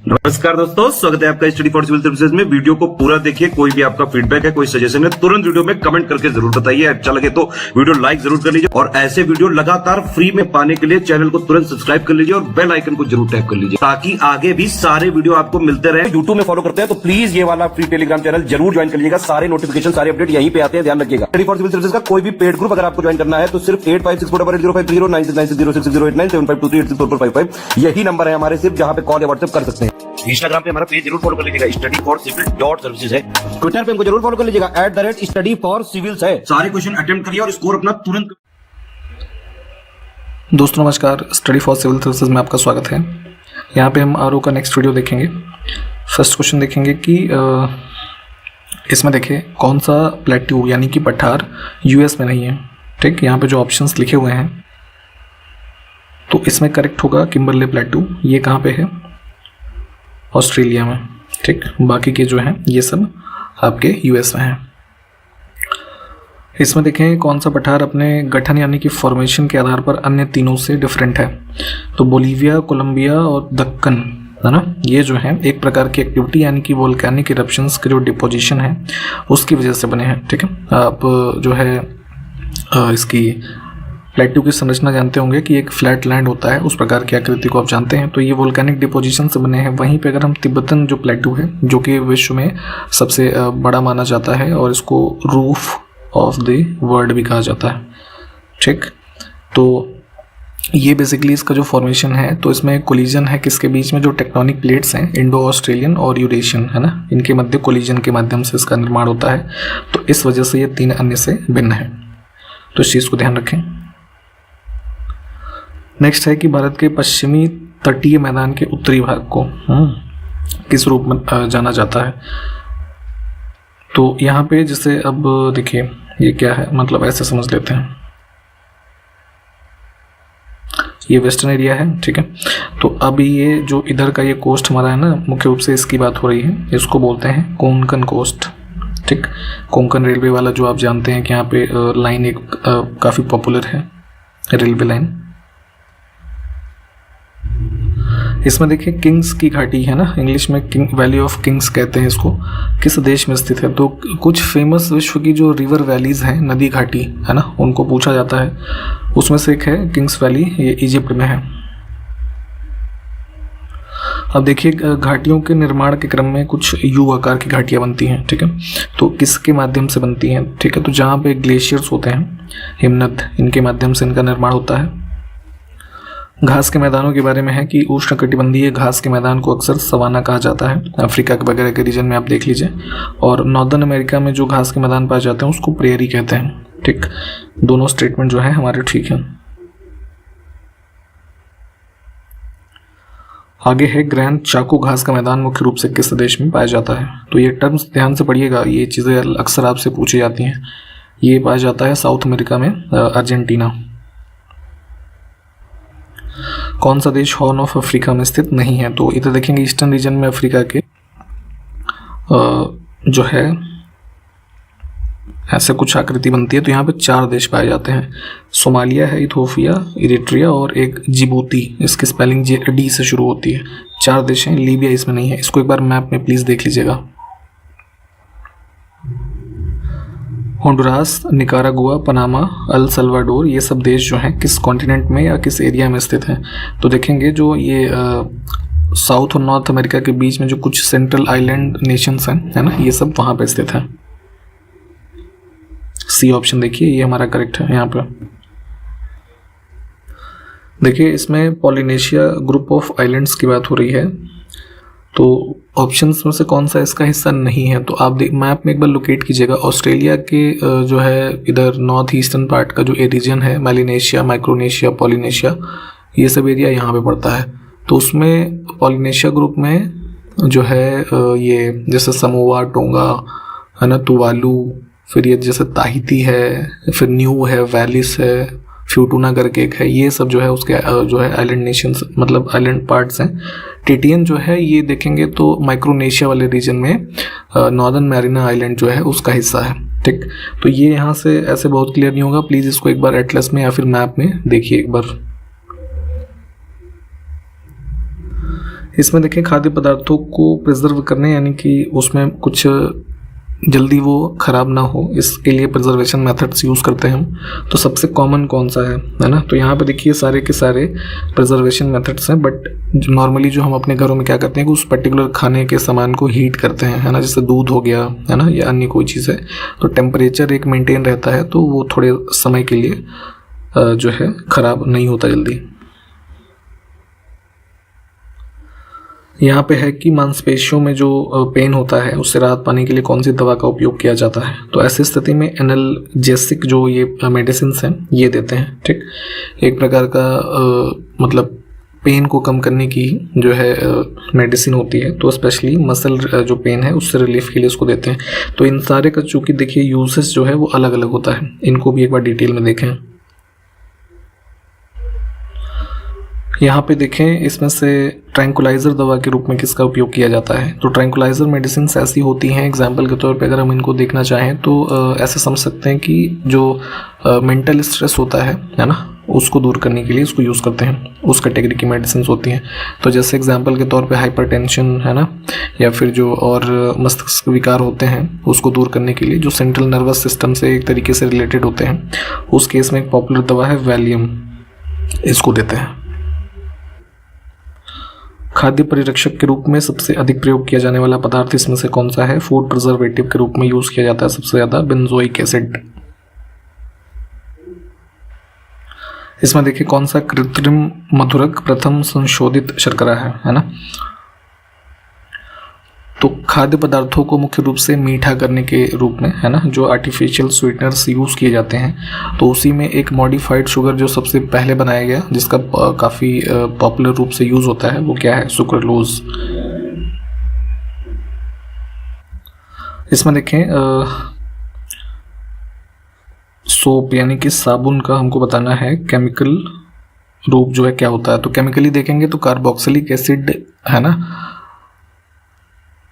नमस्कार दोस्तों, स्वागत है आपका स्टडी फॉर सिविल सर्विसेज में। वीडियो को पूरा देखिए। कोई भी आपका फीडबैक है, कोई सजेशन है, तुरंत वीडियो में कमेंट करके जरूर बताइए। अच्छा लगे तो वीडियो लाइक जरूर कर लीजिए और ऐसे वीडियो लगातार फ्री में पाने के लिए चैनल को तुरंत सब्सक्राइब कर लीजिए और बेल आइकन को जरूर टैप कर लीजिए ताकि आगे भी सारे वीडियो आपको मिलते रहे। यूट्यूब में फॉलो करते हैं तो प्लीज ये वाला फ्री टेलीग्राम चैनल जरूर ज्वाइन कर लीजिएगा। सारे नोटिफिकेशन, सारे अपडेट यहीं पे आते हैं, ध्यान रखिएगा। स्टडी फॉर सिविल सर्विसेज का कोई भी पेड ग्रुप अगर आपको ज्वाइन करना है तो सिर्फ 8564805606089752386455 यही नंबर है हमारे, सिर्फ जहां पे कॉल या व्हाट्सएप कर सकते हैं। इंस्टाग्राम पे हमारा पेज जरूर फॉलो कर लीजिएगा, स्टडी फॉर सिविल .सर्विसेज है। ट्विटर पे हमको जरूर फॉलो कर लीजिएगा, @study for civils है। सारे क्वेश्चन अटेम्प्ट करिए और स्कोर अपना तुरंत। दोस्तों नमस्कार, स्टडी फॉर सिविल सर्विसेज में आपका स्वागत है। यहाँ पे हम आरओ का नेक्स्ट वीडियो देखेंगे। फर्स्ट क्वेश्चन देखेंगे कि इसमें देखिए कौन सा प्लेट्यू यानी कि पठार यूएस में नहीं है। ठीक, यहाँ पे जो ऑप्शंस लिखे हुए हैं तो इसमें करेक्ट होगा किम्बरले प्लेट्यू। ये कहाँ पे है? ऑस्ट्रेलिया में। ठीक, बाकी के जो हैं ये सब आपके यूएस में हैं। इसमें देखें कौन सा पठार अपने गठन यानी कि फॉर्मेशन के आधार पर अन्य तीनों से डिफरेंट है। तो बोलीविया, कोलंबिया और दक्कन, है ना, ये जो है एक प्रकार की एक्टिविटी यानी कि वोल्केनिक इरप्शंस के जो डिपोजिशन है उसकी वजह से बने हैं। ठीक है, आप जो है इसकी प्लेट्यू की संरचना जानते होंगे कि एक फ्लैट लैंड होता है, उस प्रकार की आकृति को आप जानते हैं। तो ये वोल्केनिक डिपोजिशन से बने हैं। वहीं पे अगर हम तिब्बतन जो प्लेट्यू है जो कि विश्व में सबसे बड़ा माना जाता है और इसको रूफ ऑफ द वर्ल्ड भी कहा जाता है। ठीक, तो ये बेसिकली इसका जो फॉर्मेशन है तो इसमें कोलिजन है किसके बीच में? जो टेक्टोनिक प्लेट्स हैं, इंडो ऑस्ट्रेलियन और यूरेशियन, है ना, इनके मध्य कोलिजन के माध्यम से इसका निर्माण होता है। तो इस वजह से ये तीन अन्य से भिन्न है, तो इस चीज़ को ध्यान रखें। नेक्स्ट है कि भारत के पश्चिमी तटीय मैदान के उत्तरी भाग को किस रूप में जाना जाता है? तो यहाँ पे जैसे अब देखिए ये क्या है, मतलब ऐसे समझ लेते हैं, ये वेस्टर्न एरिया है। ठीक है, तो अभी ये जो इधर का ये कोस्ट हमारा है ना, मुख्य रूप से इसकी बात हो रही है, इसको बोलते हैं कोंकण कोस्ट। ठीक, कोंकण रेलवे वाला जो आप जानते हैं कि यहाँ पे लाइन एक काफ़ी पॉपुलर है रेलवे लाइन। इसमें देखिए किंग्स की घाटी है ना, इंग्लिश में किंग वैली ऑफ किंग्स कहते हैं इसको, किस देश में स्थित है? तो कुछ फेमस विश्व की जो रिवर वैलीज हैं, नदी घाटी है ना, उनको पूछा जाता है। उसमें से एक है किंग्स वैली, ये इजिप्ट में है। अब देखिए घाटियों के निर्माण के क्रम में कुछ यू आकार की घाटियां बनती हैं। ठीक है, तो किसके माध्यम से बनती हैं? ठीक है, तो जहाँ पे ग्लेशियर्स होते हैं, हिमनद, इनके माध्यम से इनका निर्माण होता है। घास के मैदानों के बारे में है कि उष्णकटिबंधीय घास के मैदान को अक्सर सवाना कहा जाता है। अफ्रीका वगैरह के रीजन में आप देख लीजिए। और नॉर्दर्न अमेरिका में जो घास के मैदान पाए जाते हैं उसको प्रेयरी कहते हैं। ठीक, दोनों स्टेटमेंट जो है हमारे ठीक है। आगे है ग्रैंड चाको घास का मैदान मुख्य रूप से किस देश में पाया जाता है? तो ये टर्म्स ध्यान से पढ़िएगा, ये चीज़ें अक्सर आपसे पूछी जाती हैं। ये पाया जाता है साउथ अमेरिका में, अर्जेंटीना। कौन सा देश हॉर्न ऑफ अफ्रीका में स्थित नहीं है? तो इधर देखेंगे ईस्टर्न रीजन में अफ्रीका के जो है ऐसे कुछ आकृति बनती है। तो यहाँ पे 4 देश पाए जाते हैं। सोमालिया है, इथोपिया, इरिट्रिया और एक जिबूती, इसकी स्पेलिंग डी से शुरू होती है। 4 देश हैं, लीबिया इसमें नहीं है। इसको एक बार मैप में प्लीज देख लीजिएगा। Honduras, Nicaragua, Panama, El Salvador, ये सब देश जो हैं किस कॉन्टिनेंट में या किस एरिया में स्थित हैं? तो देखेंगे जो ये साउथ और नॉर्थ अमेरिका के बीच में जो कुछ सेंट्रल आइलैंड नेशंस हैं, है ना, ये सब वहाँ पे स्थित हैं। सी ऑप्शन देखिए, ये हमारा करेक्ट है। यहाँ पे देखिए इसमें पॉलिनेशिया ग्रुप ऑफ आइलैंड्स की बात हो रही है। तो ऑप्शंस में से कौन सा इसका हिस्सा नहीं है? तो आप मैप में एक बार लोकेट कीजिएगा। ऑस्ट्रेलिया के जो है इधर नॉर्थ ईस्टर्न पार्ट का जो रीजन है, मेलिनेशिया, माइक्रोनेशिया, पॉलिनेशिया, ये सब एरिया यहाँ पे पड़ता है। तो उसमें पॉलिनेशिया ग्रुप में जो है ये जैसे समोआ, टोंगा, है ना, तुवालू, फिर ये जैसे ताहिती है, फिर न्यू है, वैलिस है, फ्यूटूना करके एक है, ये सब जो है उसके जो है आइलैंड नेशंस, मतलब आइलैंड पार्ट्स हैं। टिटियन जो है ये देखेंगे तो माइक्रोनेशिया वाले रीजन में नॉर्दर्न मैरिना आइलैंड जो है उसका हिस्सा है। ठीक, तो ये यहाँ से ऐसे बहुत क्लियर नहीं होगा, प्लीज़ इसको एक बार एटलस में या फिर मैप में देखिए एक बार। इसमें देखें खाद्य पदार्थों को प्रिजर्व करने यानी कि उसमें कुछ जल्दी वो ख़राब ना हो, इसके लिए प्रिजर्वेशन मेथड्स यूज़ करते हैं हम। तो सबसे कॉमन कौन सा है ना? तो यहाँ पे देखिए सारे के सारे प्रिजर्वेशन मेथड्स हैं, बट नॉर्मली जो हम अपने घरों में क्या करते हैं कि उस पर्टिकुलर खाने के सामान को हीट करते हैं, है ना, जैसे दूध हो गया, है ना, या अन्य कोई चीज़ है, तो टेम्परेचर एक मेंटेन रहता है, तो वो थोड़े समय के लिए जो है ख़राब नहीं होता जल्दी। यहाँ पे है कि मांसपेशियों में जो पेन होता है उससे राहत पाने के लिए कौन सी दवा का उपयोग किया जाता है? तो ऐसी स्थिति में एनाल्जेसिक जो ये मेडिसिन हैं ये देते हैं, ठीक। एक प्रकार का मतलब पेन को कम करने की जो है मेडिसिन होती है, तो स्पेशली मसल जो पेन है उससे रिलीफ के लिए उसको देते हैं। तो इन सारे का चूँकि देखिए यूजेस जो है वो अलग अलग होता है, इनको भी एक बार डिटेल में देखें। यहाँ पे देखें इसमें से ट्रैंकुलाइज़र दवा के रूप में किसका उपयोग किया जाता है? तो ट्रैंकुलाइज़र मेडिसिन ऐसी होती हैं, एग्जाम्पल के तौर पे अगर हम इनको देखना चाहें तो ऐसे समझ सकते हैं कि जो मेंटल स्ट्रेस होता है ना, उसको दूर करने के लिए इसको यूज़ करते हैं, उस कैटेगरी की मेडिसिन होती हैं। तो जैसे एग्जाम्पल के तौर पे हाइपरटेंशन है ना, या फिर जो और मस्तिष्क विकार होते हैं उसको दूर करने के लिए जो सेंट्रल नर्वस सिस्टम से एक तरीके से रिलेटेड होते हैं, उस केस में एक पॉपुलर दवा है वैलियम, इसको देते हैं। खाद्य परिरक्षक के रूप में सबसे अधिक प्रयोग किया जाने वाला पदार्थ इसमें से कौन सा है? फूड प्रिजर्वेटिव के रूप में यूज किया जाता है सबसे ज्यादा बेंजोइक एसिड। इसमें देखिए कौन सा कृत्रिम मधुरक प्रथम संशोधित शर्करा है ना। तो खाद्य पदार्थों को मुख्य रूप से मीठा करने के रूप में, है ना, जो आर्टिफिशियल स्वीटनर्स यूज़ किए जाते हैं, तो उसी में एक मॉडिफाइड शुगर जो सबसे पहले बनाया गया, जिसका काफ़ी पॉपुलर रूप से यूज़ होता है, वो क्या है? सुक्रोलोज। इसमें देखें सोप यानी कि साबुन का हमको बताना है केमिकल रूप जो है क्या होता है। तो केमिकली देखेंगे तो कार्बोक्सिलिक एसिड है ना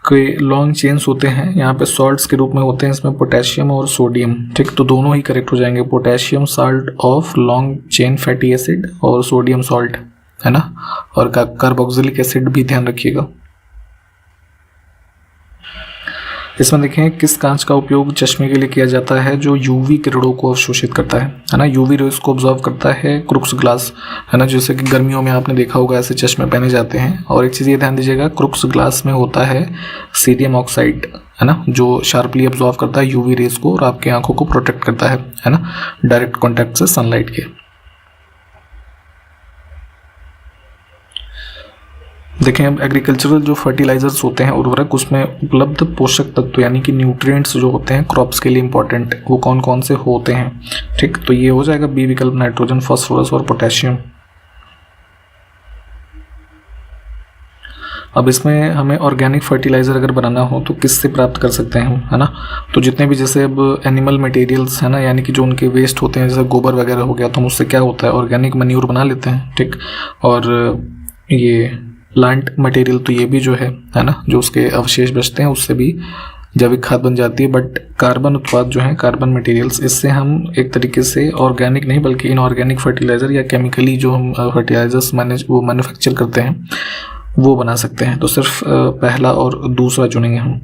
के लॉन्ग चेन्स होते हैं, यहाँ पे सॉल्ट्स के रूप में होते हैं, इसमें पोटेशियम और सोडियम, ठीक। तो दोनों ही करेक्ट हो जाएंगे, potassium salt of long chain fatty acid और सोडियम सॉल्ट, है ना। और कार्बोक्सिलिक एसिड भी ध्यान रखिएगा। इसमें देखें किस कांच का उपयोग चश्मे के लिए किया जाता है जो यूवी किरणों को अवशोषित करता है ना, यूवी रेज को ऑब्जॉर्व करता है? क्रुक्स ग्लास, है ना, जैसे कि गर्मियों में आपने देखा होगा ऐसे चश्मे पहने जाते हैं। और एक चीज़ ये ध्यान दीजिएगा, क्रुक्स ग्लास में होता है सीरियम ऑक्साइड, है ना, जो शार्पली ऑब्जॉर्व करता है यूवी रेज को और आपकी आंखों को प्रोटेक्ट करता है ना, डायरेक्ट कॉन्टैक्ट से सनलाइट के। देखें अब एग्रीकल्चरल जो फर्टिलाइजर्स होते हैं उर्वरक, उसमें उपलब्ध पोषक तत्व यानी कि न्यूट्रिएंट्स जो होते हैं क्रॉप्स के लिए इंपॉर्टेंट, वो कौन कौन से होते हैं, ठीक। तो ये हो जाएगा बी विकल्प, नाइट्रोजन, फास्फोरस और पोटेशियम। अब इसमें हमें ऑर्गेनिक फर्टिलाइजर अगर बनाना हो तो किससे प्राप्त कर सकते हैं हम, है ना। तो जितने भी जैसे अब एनिमल मटेरियल्स है ना, यानी कि जो उनके वेस्ट होते हैं, जैसे गोबर वगैरह हो गया, तो हम उससे क्या होता है ऑर्गेनिक मैन्योर बना लेते हैं, ठीक। और ये प्लांट मटेरियल तो ये भी जो है ना, जो उसके अवशेष बचते हैं उससे भी जैविक खाद बन जाती है। बट कार्बन उत्पाद जो है, कार्बन मटेरियल्स, इससे हम एक तरीके से ऑर्गेनिक नहीं बल्कि इनऑर्गेनिक फर्टिलाइजर या केमिकली जो हम फर्टिलाइजर्स मैन्युफैक्चर करते हैं वो बना सकते हैं। तो सिर्फ पहला और दूसरा चुनेंगे हम।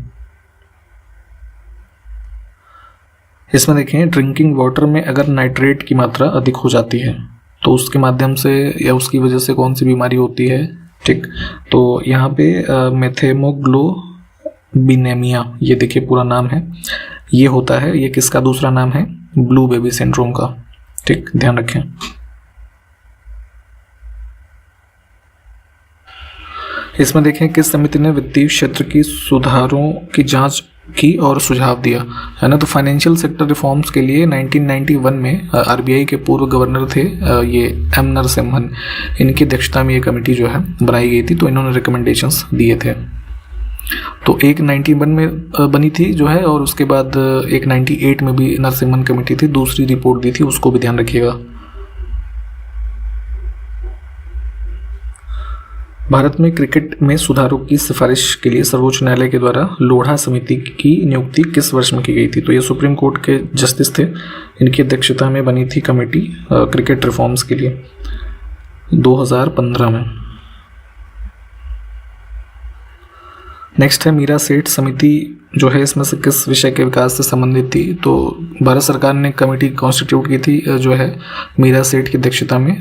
इसमें देखें ड्रिंकिंग वाटर में अगर नाइट्रेट की मात्रा अधिक हो जाती है तो उसके माध्यम से या उसकी वजह से कौन सी बीमारी होती है, ठीक। तो यहाँ पे मेथेमोग्लोबिनेमिया, ये देखिए पूरा नाम है, ये होता है, ये किसका दूसरा नाम है? ब्लू बेबी सिंड्रोम का, ठीक, ध्यान रखें। इसमें देखें किस समिति ने वित्तीय क्षेत्र की सुधारों की जांच की और सुझाव दिया, है ना। तो फाइनेंशियल सेक्टर रिफॉर्म्स के लिए 1991 में आरबीआई के पूर्व गवर्नर थे ये एम नरसिम्हन, इनकी अध्यक्षता में ये कमेटी जो है बनाई गई थी। तो इन्होंने रिकमेंडेशंस दिए थे। तो एक 91 में बनी थी जो है, और उसके बाद एक 98 में भी नरसिम्हन कमेटी थी, दूसरी रिपोर्ट दी थी, उसको भी ध्यान रखिएगा। भारत में क्रिकेट में सुधारों की सिफारिश के लिए सर्वोच्च न्यायालय के द्वारा लोढ़ा समिति की नियुक्ति किस वर्ष में की गई थी? तो ये सुप्रीम कोर्ट के जस्टिस थे, इनकी अध्यक्षता में बनी थी कमेटी क्रिकेट रिफॉर्म्स के लिए 2015 में। नेक्स्ट है मीरा सेठ समिति जो है, इसमें से किस विषय के विकास से संबंधित थी? तो भारत सरकार ने कमेटी कॉन्स्टिट्यूट की थी जो है मीरा सेठ की अध्यक्षता में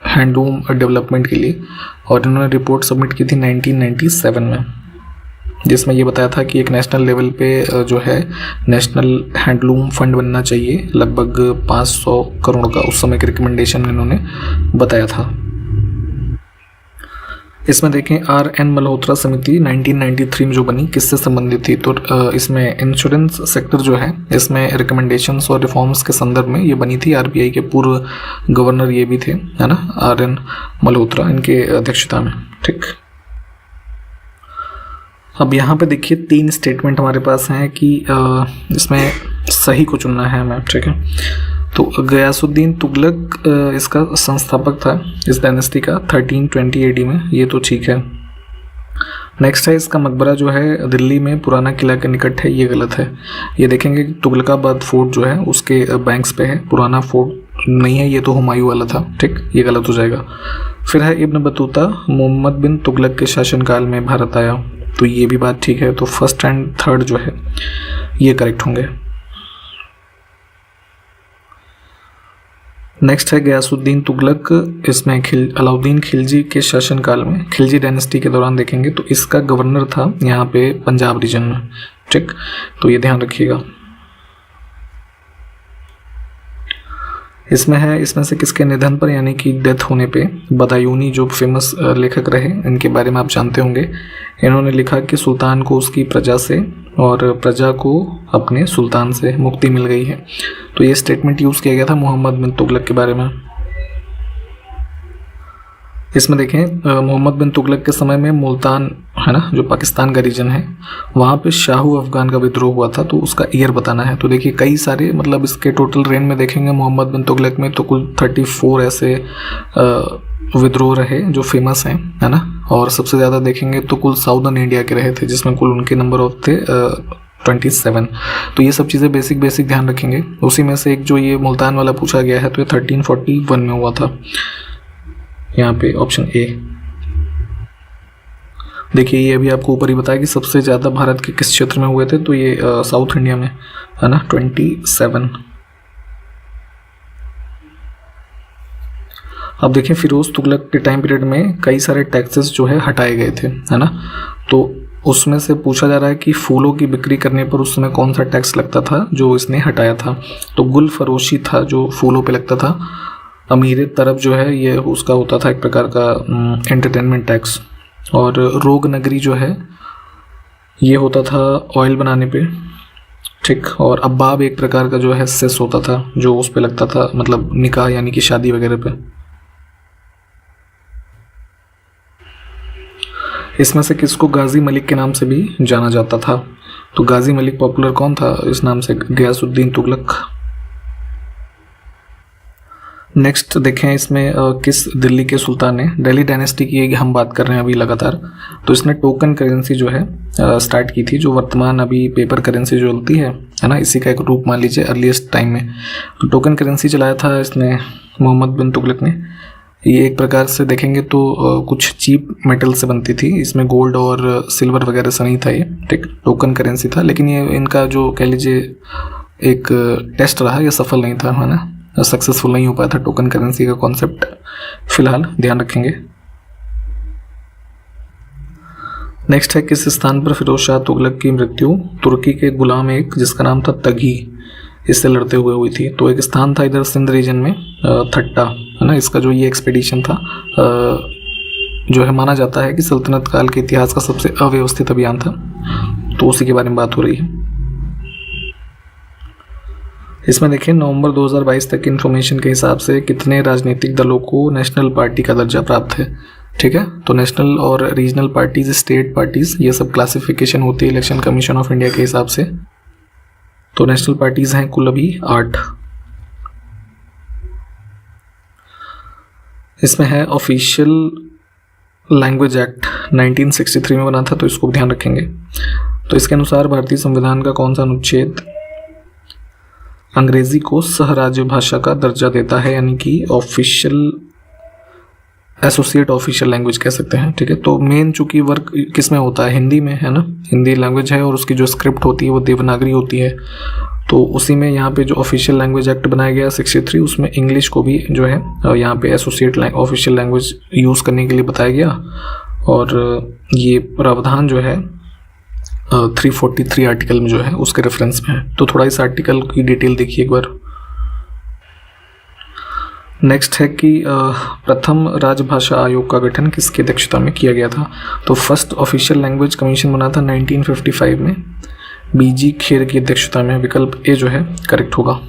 हैंडलूम डेवलपमेंट के लिए, और इन्होंने रिपोर्ट सबमिट की थी 1997 में, जिसमें ये बताया था कि एक नेशनल लेवल पे जो है नेशनल हैंडलूम फंड बनना चाहिए, लगभग 500 करोड़ का उस समय के रिकमेंडेशन इन्होंने बताया था। इसमें देखें RN मल्होत्रा समिति 1993 में जो बनी, किससे संबंधित थी? तो इसमें इंश्योरेंस सेक्टर जो है, इसमें रिकमेंडेशंस और रिफॉर्म्स के संदर्भ में ये बनी थी। RBI के पूर्व गवर्नर ये भी थे, है ना, RN मल्होत्रा, इनके अध्यक्षता में। ठीक, अब यहाँ पे देखिए 3 स्टेटमेंट हमारे पास हैं कि इसमें सही को चुनना है हमें। ठीक है, तो गयासुद्दीन तुगलक इसका संस्थापक था इस डायनेस्टी का 1320 AD में, ये तो ठीक है। नेक्स्ट है इसका मकबरा जो है दिल्ली में पुराना किला के निकट है, ये गलत है। ये देखेंगे कि तुगलकाबाद फोर्ट जो है उसके बैंक्स पे है, पुराना फोर्ट नहीं है, ये तो हुमायूं वाला था। ठीक, ये गलत हो जाएगा। फिर है इब्न बतूता मोहम्मद बिन तुगलक के शासनकाल में भारत आया, तो ये भी बात ठीक है। तो फर्स्ट एंड थर्ड जो है ये करेक्ट होंगे। नेक्स्ट है गयासुद्दीन तुगलक, इसमें अलाउद्दीन खिलजी के शासनकाल में, खिलजी डायनेस्टी के दौरान देखेंगे तो इसका गवर्नर था यहाँ पे पंजाब रीजन में। ठीक, तो ये ध्यान रखिएगा। इसमें है, इसमें से किसके निधन पर यानी कि डेथ होने पे बदायूनी जो फेमस लेखक रहे, इनके बारे में आप जानते होंगे। इन्होंने लिखा कि सुल्तान को उसकी प्रजा से और प्रजा को अपने सुल्तान से मुक्ति मिल गई है। तो ये स्टेटमेंट यूज़ किया गया था मोहम्मद बिन तुगलक के बारे में। इसमें देखें मोहम्मद बिन तुगलक के समय में मुल्तान है ना, जो पाकिस्तान का रीजन है, वहाँ पे शाहू अफगान का विद्रोह हुआ था, तो उसका ईयर बताना है। तो देखिए कई सारे, मतलब इसके टोटल रेन में देखेंगे मोहम्मद बिन तुगलक में तो कुल 34 ऐसे विद्रोह रहे जो फेमस हैं, है ना, और सबसे ज़्यादा देखेंगे तो कुल साउदर्न इंडिया के रहे थे, जिसमें कुल उनके नंबर ऑफ थे 27। तो ये सब चीज़ें बेसिक ध्यान रखेंगे। उसी में से एक जो ये मुल्तान वाला पूछा गया है तो ये 1341 में हुआ था, यहाँ पे ऑप्शन ए। देखिए ये अभी आपको ऊपर ही बताया कि सबसे ज़्यादा भारत के किस क्षेत्र में हुए थे, तो ये साउथ इंडिया में, है ना, 27। अब देखिए फिरोज तुगलक के टाइम पीरियड में कई सारे टैक्सेस जो है हटाए गए थे, है ना। तो उसमें से पूछा जा रहा है कि फूलों की बिक्री करने पर उस समय कौन सा टैक्स लगता था जो इसने हटाया था? तो गुल फरोशी था जो फूलों पे लगता था। अमीर तरफ जो है ये उसका होता था एक प्रकार का एंटरटेनमेंट टैक्स। और रोग नगरी जो है ये होता था ऑयल बनाने पे। ठीक, और अब्बाब एक प्रकार का जो है सेस होता था जो उस पे लगता था, मतलब निकाह यानी कि शादी वगैरह पे। इसमें से किसको गाजी मलिक के नाम से भी जाना जाता था? तो गाजी मलिक पॉपुलर कौन था इस नाम से? गयासुद्दीन तुगलक। नेक्स्ट देखें इसमें किस दिल्ली के सुल्तान ने, दिल्ली डायनेस्टी की हम बात कर रहे हैं अभी लगातार, तो इसने टोकन करेंसी जो है स्टार्ट की थी, जो वर्तमान अभी पेपर करेंसी जो चलती है ना, इसी का एक रूप मान लीजिए अर्लीस्ट टाइम में। तो टोकन करेंसी चलाया था इसने मोहम्मद बिन तुगलक ने। ये एक प्रकार से देखेंगे तो कुछ चीप मेटल से बनती थी, इसमें गोल्ड और सिल्वर वगैरह से नहीं था ये। ठीक, टोकन करेंसी था, लेकिन ये इनका जो कह लीजिए एक टेस्ट रहा, ये सफल नहीं था, है ना, सक्सेसफुल नहीं हो पाया था टोकन करेंसी का कॉन्सेप्ट। फिलहाल ध्यान रखेंगे। नेक्स्ट है किस स्थान पर फिरोज शाह तुगलक की मृत्यु तुर्की के गुलाम एक जिसका नाम था तगी, इससे लड़ते हुए हुई थी? तो एक स्थान था इधर सिंध रीजन में, थट्टा, है ना। इसका जो ये एक्सपेडिशन था जो है माना जाता है कि सल्तनत काल के इतिहास का सबसे अव्यवस्थित अभियान था, तो उसी के बारे में बात हो रही है। इसमें देखिए नवंबर 2022 तक की इन्फॉर्मेशन के हिसाब से कितने राजनीतिक दलों को नेशनल पार्टी का दर्जा प्राप्त है? ठीक है, तो नेशनल और रीजनल पार्टीज, स्टेट पार्टीज, ये सब क्लासिफिकेशन होती है इलेक्शन कमीशन ऑफ इंडिया के हिसाब से। तो नेशनल पार्टीज हैं कुल अभी 8। इसमें है ऑफिशियल लैंग्वेज एक्ट 1963 में बना था, तो इसको ध्यान रखेंगे। तो इसके अनुसार भारतीय संविधान का कौन सा अनुच्छेद अंग्रेजी को सह राज्य भाषा का दर्जा देता है, यानी कि ऑफिशियल एसोसिएट ऑफिशियल लैंग्वेज कह सकते हैं, ठीक है। तो मेन चूंकि वर्क किस में होता है, हिंदी में है ना, हिंदी लैंग्वेज है और उसकी जो स्क्रिप्ट होती है वो देवनागरी होती है। तो उसी में यहाँ पे जो ऑफिशियल लैंग्वेज एक्ट बनाया गया 63, उसमें इंग्लिश को भी जो है यहाँ पे एसोसिएट ऑफिशियल लैंग्वेज यूज़ करने के लिए बताया गया। और ये प्रावधान जो है 343 आर्टिकल में जो है उसके रेफरेंस में है। तो थोड़ा इस आर्टिकल की डिटेल देखिए एक बार। नेक्स्ट है कि प्रथम राजभाषा आयोग का गठन किसकी अध्यक्षता में किया गया था। तो फर्स्ट ऑफिशियल लैंग्वेज कमीशन बना था 1955 में, बीजी खेर की अध्यक्षता में। विकल्प ए जो है करेक्ट होगा।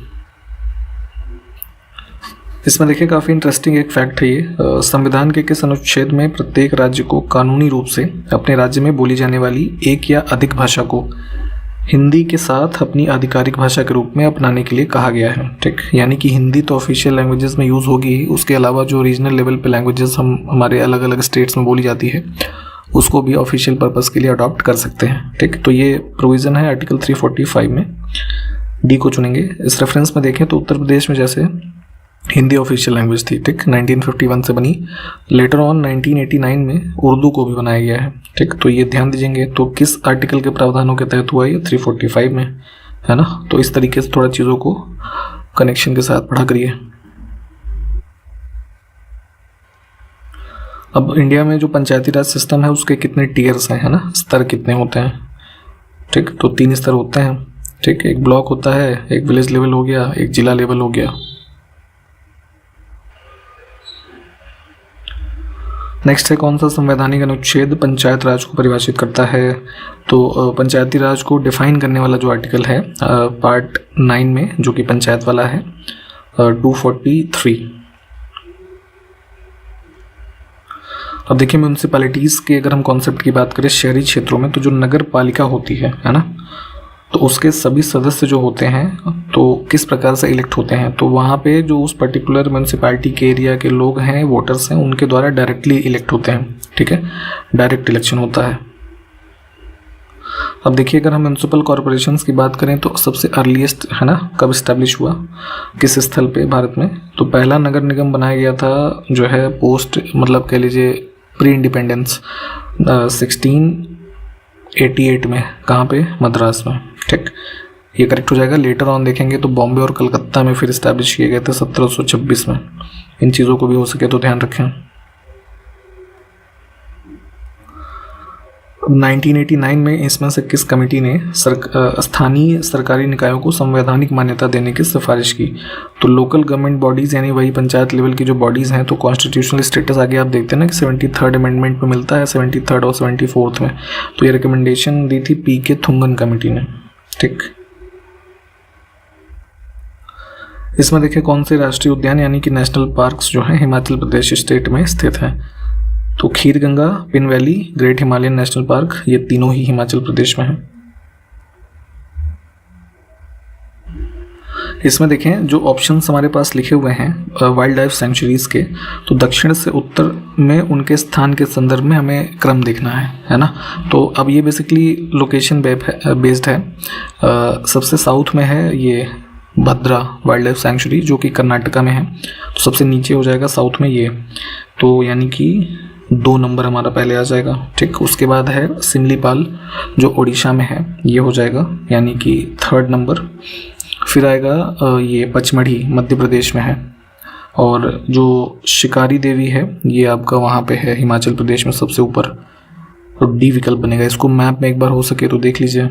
इसमें देखिए काफ़ी इंटरेस्टिंग एक फैक्ट है ये। संविधान के किस अनुच्छेद में प्रत्येक राज्य को कानूनी रूप से अपने राज्य में बोली जाने वाली एक या अधिक भाषा को हिंदी के साथ अपनी आधिकारिक भाषा के रूप में अपनाने के लिए कहा गया है, ठीक। यानी कि हिंदी तो ऑफिशियल लैंग्वेजेस में यूज़ होगी ही, उसके अलावा जो रीजनल लेवल पे लैंग्वेजेस हमारे अलग अलग स्टेट्स में बोली जाती है उसको भी ऑफिशियल पर्पस के लिए अडॉप्ट कर सकते हैं, ठीक। तो ये प्रोविज़न है आर्टिकल 345 में। डी को चुनेंगे। इस रेफरेंस में देखें तो उत्तर प्रदेश में जैसे हिंदी ऑफिशियल लैंग्वेज थी, ठीक, 1951 से बनी। लेटर ऑन 1989 में उर्दू को भी बनाया गया है, ठीक। तो ये ध्यान दीजिएंगे। तो किस आर्टिकल के प्रावधानों के तहत हुआ ये 345 में, है ना। तो इस तरीके से थोड़ा चीज़ों को कनेक्शन के साथ पढ़ा करिए। अब इंडिया में जो पंचायती राज सिस्टम है उसके कितने टीयर्स हैं, है ना, स्तर कितने होते हैं, ठीक। तो 3 स्तर होते हैं, ठीक। एक ब्लॉक होता है, एक विलेज लेवल हो गया, एक जिला लेवल हो गया। नेक्स्ट है कौन सा संवैधानिक अनुच्छेद पंचायत राज को परिभाषित करता है। तो पंचायती राज को डिफाइन करने वाला जो आर्टिकल है पार्ट 9 में, जो कि पंचायत वाला है, 243। अब देखिए म्यूनसिपैलिटीज़ के अगर हम कॉन्सेप्ट की बात करें शहरी क्षेत्रों में, तो जो नगर पालिका होती है ना, तो उसके सभी सदस्य जो होते हैं तो किस प्रकार से इलेक्ट होते हैं। तो वहाँ पे जो उस पर्टिकुलर म्यूनसिपैलिटी के एरिया के लोग हैं, वोटर्स हैं, उनके द्वारा डायरेक्टली इलेक्ट होते हैं, ठीक है। डायरेक्ट इलेक्शन होता है। अब देखिए अगर हम म्यूनसिपल कॉरपोरेशंस की बात करें तो सबसे अर्लीस्ट, है ना, कब इस्टेब्लिश हुआ, किस स्थल पे भारत में। तो पहला नगर निगम बनाया गया था जो है पोस्ट, मतलब कह लीजिए प्री इंडिपेंडेंस 1688 में। कहाँ पे, मद्रास में, ठीक। ये करेक्ट हो जाएगा। लेटर ऑन देखेंगे तो बॉम्बे और कलकत्ता में फिर इस्टेब्लिश किए गए थे 1726 में। इन चीज़ों को भी हो सके तो ध्यान रखें। 1989 में इसमें से किस कमेटी ने स्थानीय सरकारी निकायों को संवैधानिक मान्यता देने की सिफारिश की। तो लोकल गवर्नमेंट बॉडीज़ यानी वही पंचायत लेवल की जो बॉडीज़ हैं, तो कॉन्स्टिट्यूशनल स्टेटस आगे आप देखते हैं ना कि 73rd अमेंडमेंट में मिलता है, 73rd और 74th में। तो ये रिकमेंडेशन दी थी पी.के. थुंगन कमेटी ने, ठीक। इसमें देखिए कौन से राष्ट्रीय उद्यान यानी कि नेशनल पार्क्स जो हैं हिमाचल प्रदेश स्टेट में स्थित हैं। तो Kheer Ganga, Pin Valley, Great Himalayan National Park, ये तीनों ही हिमाचल प्रदेश में हैं। इसमें देखें जो ऑप्शंस हमारे पास लिखे हुए हैं वाइल्ड लाइफ सेंचुरीज के, तो दक्षिण से उत्तर में उनके स्थान के संदर्भ में हमें क्रम देखना है ना। तो अब ये बेसिकली लोकेशन बेस्ड है। सबसे साउथ में है ये भद्रा वाइल्ड लाइफ सेंचुरी जो कि कर्नाटका में है, तो सबसे नीचे हो जाएगा साउथ में ये, तो यानी कि 2 नंबर हमारा पहले आ जाएगा, ठीक। उसके बाद है सिमलीपाल जो उड़ीसा में है, ये हो जाएगा यानी कि 3rd नंबर। फिर आएगा ये पचमढ़ी मध्य प्रदेश में है, और जो शिकारी देवी है ये आपका वहाँ पे है हिमाचल प्रदेश में सबसे ऊपर, तो डी विकल्प बनेगा। इसको मैप में एक बार हो सके तो देख लीजिए।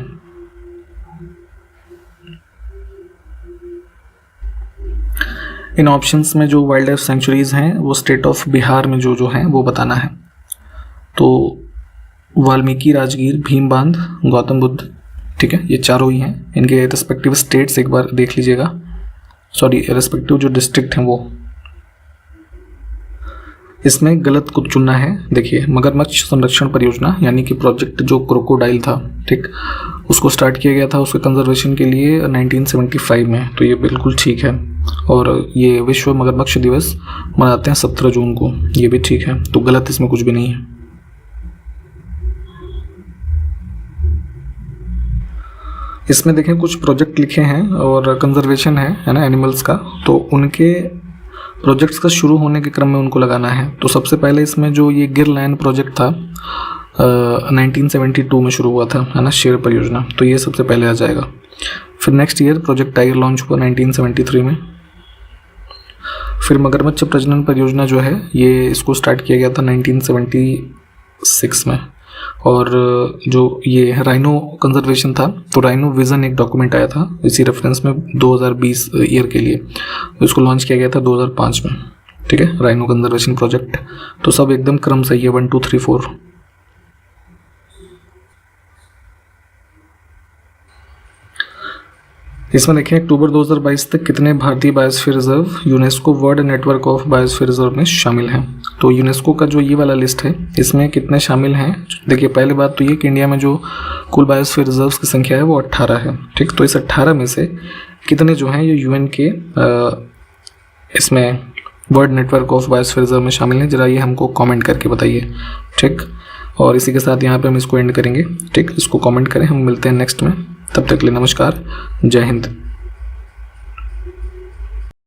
इन ऑप्शंस में जो वाइल्ड लाइफ सेंचुरीज हैं वो स्टेट ऑफ बिहार में जो हैं वो बताना है। तो वाल्मीकि, राजगीर, भीम बांध, गौतम बुद्ध, ठीक है, ये चारों ही हैं। इनके रेस्पेक्टिव स्टेट्स एक बार देख लीजिएगा, सॉरी रेस्पेक्टिव जो डिस्ट्रिक्ट हैं वो। इसमें गलत को चुनना है। देखिए मगरमच्छ संरक्षण परियोजना यानी कि प्रोजेक्ट जो क्रोकोडाइल था, ठीक, उसको स्टार्ट किया गया था उसके कंजर्वेशन के लिए 1975 में, तो ये बिल्कुल ठीक है। और ये विश्व मगरमच्छ दिवस मनाते हैं 17 जून को, ये भी ठीक है, तो गलत इसमें कुछ भी नहीं है। इसमें देखें कुछ प्रोजेक्ट लिखे हैं और कंजर्वेशन है ना एनिमल्स का, तो उनके प्रोजेक्ट्स का शुरू होने के क्रम में उनको लगाना है। तो सबसे पहले इसमें जो ये गिर लाइन प्रोजेक्ट था 1972 में शुरू हुआ था, है ना, शेर परियोजना, तो ये सबसे पहले आ जाएगा। फिर next year project tiger launch हुआ 1973 में। फिर मगरमच्छ प्रजनन परियोजना जो है ये इसको स्टार्ट किया गया था 1976 में। और जो ये राइनो कंजर्वेशन था, तो राइनो विजन एक डॉक्यूमेंट आया था इसी रेफरेंस में 2020 ईयर के लिए, तो इसको लॉन्च किया गया था 2005 में। ठीक है, राइनो कंजर्वेशन प्रोजेक्ट। तो सब एकदम क्रम सही है, 1 2 3 4। इसमें देखें अक्टूबर 2022 तक कितने भारतीय biosphere reserve UNESCO world network of biosphere reserve में शामिल हैं। तो यूनेस्को का जो ये वाला लिस्ट है इसमें कितने शामिल हैं। देखिए पहले बात तो ये कि इंडिया में जो कुल बायोस्फीयर रिजर्व्स की संख्या है वो 18 है। ठीक, तो इस 18 में से कितने जो हैं ये यूएन के इसमें world network of biosphere reserve में शामिल हैं, जरा ये हमको कॉमेंट करके बताइए। ठीक, और इसी के साथ यहाँ पे हम इसको एंड करेंगे। ठीक, इसको कमेंट करें। हम मिलते हैं नेक्स्ट में, तब तक के लिए नमस्कार, जय हिंद।